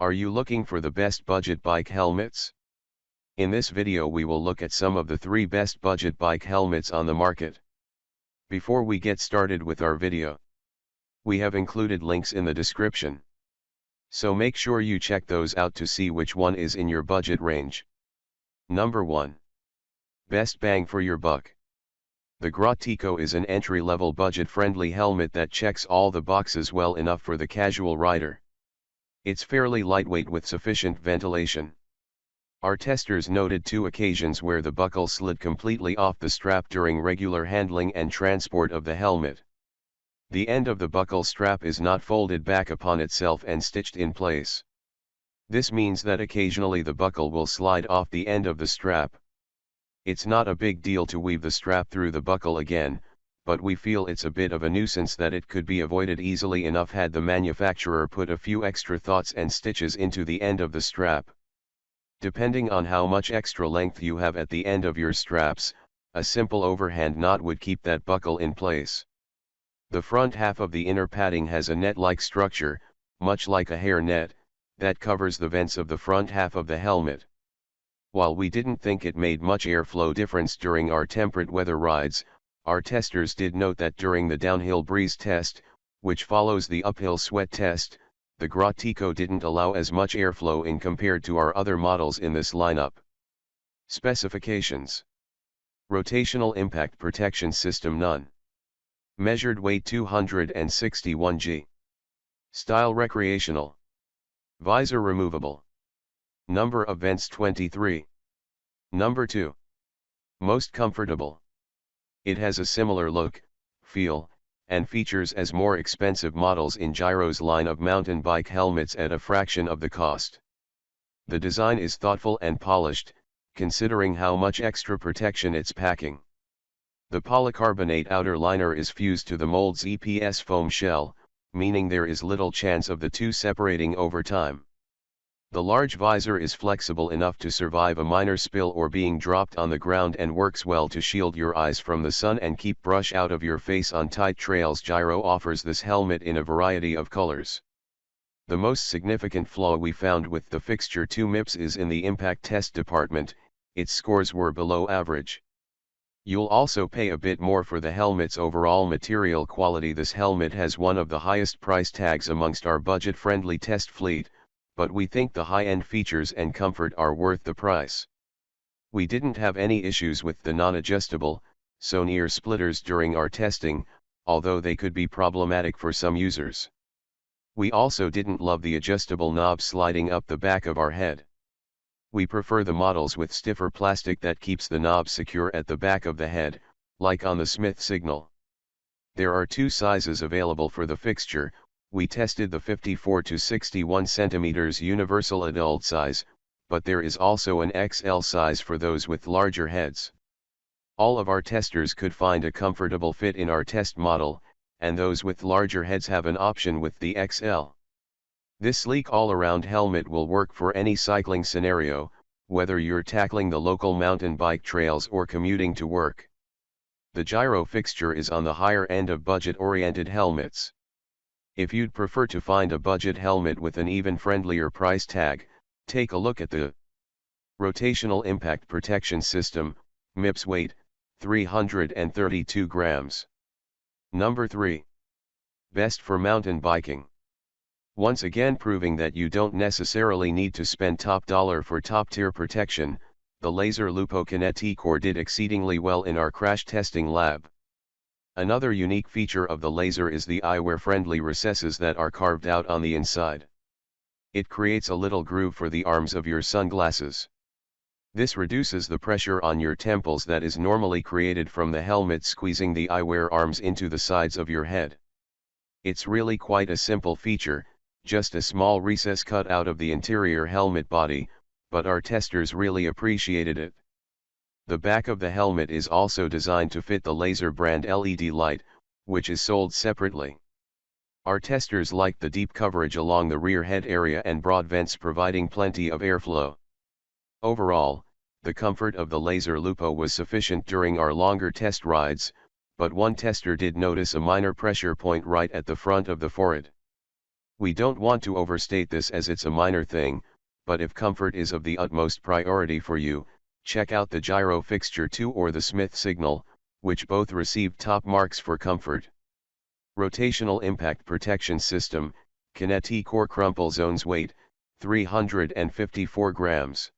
Are you looking for the best budget bike helmets? In this video we will look at some of the 3 best budget bike helmets on the market. Before we get started with our video, we have included links in the description. So make sure you check those out to see which one is in your budget range. Number 1. Best bang for your buck. The Grotico is an entry-level budget-friendly helmet that checks all the boxes well enough for the casual rider. It's fairly lightweight with sufficient ventilation. Our testers noted 2 occasions where the buckle slid completely off the strap during regular handling and transport of the helmet. The end of the buckle strap is not folded back upon itself and stitched in place. This means that occasionally the buckle will slide off the end of the strap. It's not a big deal to weave the strap through the buckle again, but we feel it's a bit of a nuisance that it could be avoided easily enough had the manufacturer put a few extra thoughts and stitches into the end of the strap. Depending on how much extra length you have at the end of your straps, a simple overhand knot would keep that buckle in place. The front half of the inner padding has a net-like structure, much like a hair net, that covers the vents of the front half of the helmet. While we didn't think it made much airflow difference during our temperate weather rides, our testers did note that during the downhill breeze test, which follows the uphill sweat test, the Grotico didn't allow as much airflow in compared to our other models in this lineup. Specifications: Rotational impact protection system none. Measured weight 261 g. Style recreational. Visor removable. Number of vents 23. Number 2. Most comfortable. It has a similar look, feel, and features as more expensive models in Gyro's line of mountain bike helmets at a fraction of the cost. The design is thoughtful and polished, considering how much extra protection it's packing. The polycarbonate outer liner is fused to the mold's EPS foam shell, meaning there is little chance of the two separating over time. The large visor is flexible enough to survive a minor spill or being dropped on the ground and works well to shield your eyes from the sun and keep brush out of your face on tight trails. Gyro offers this helmet in a variety of colors. The most significant flaw we found with the fixture 2 MIPS is in the impact test department. Its scores were below average. You'll also pay a bit more for the helmet's overall material quality. This helmet has one of the highest price tags amongst our budget-friendly test fleet, but we think the high-end features and comfort are worth the price. We didn't have any issues with the non-adjustable, so-near splitters during our testing, although they could be problematic for some users. We also didn't love the adjustable knob sliding up the back of our head. We prefer the models with stiffer plastic that keeps the knob secure at the back of the head, like on the Smith Signal. There are 2 sizes available for the fixture. We tested the 54 to 61 cm universal adult size, but there is also an XL size for those with larger heads. All of our testers could find a comfortable fit in our test model, and those with larger heads have an option with the XL. This sleek all-around helmet will work for any cycling scenario, whether you're tackling the local mountain bike trails or commuting to work. The Gyro fixture is on the higher end of budget-oriented helmets. If you'd prefer to find a budget helmet with an even friendlier price tag, take a look at the Rotational Impact Protection System, MIPS weight, 332 grams. Number 3. Best for mountain biking. Once again proving that you don't necessarily need to spend top dollar for top-tier protection, the Laser Lupo Kinetic did exceedingly well in our crash testing lab. Another unique feature of the laser is the eyewear-friendly recesses that are carved out on the inside. It creates a little groove for the arms of your sunglasses. This reduces the pressure on your temples that is normally created from the helmet squeezing the eyewear arms into the sides of your head. It's really quite a simple feature, just a small recess cut out of the interior helmet body, but our testers really appreciated it. The back of the helmet is also designed to fit the Laser brand LED light, which is sold separately. Our testers liked the deep coverage along the rear head area and broad vents providing plenty of airflow. Overall, the comfort of the Laser Lupo was sufficient during our longer test rides, but one tester did notice a minor pressure point right at the front of the forehead. We don't want to overstate this as it's a minor thing, but if comfort is of the utmost priority for you, check out the gyro fixture 2 or the Smith signal, which both received top marks for comfort. Rotational impact protection system, Kineti Core Crumple Zones weight, 354 grams.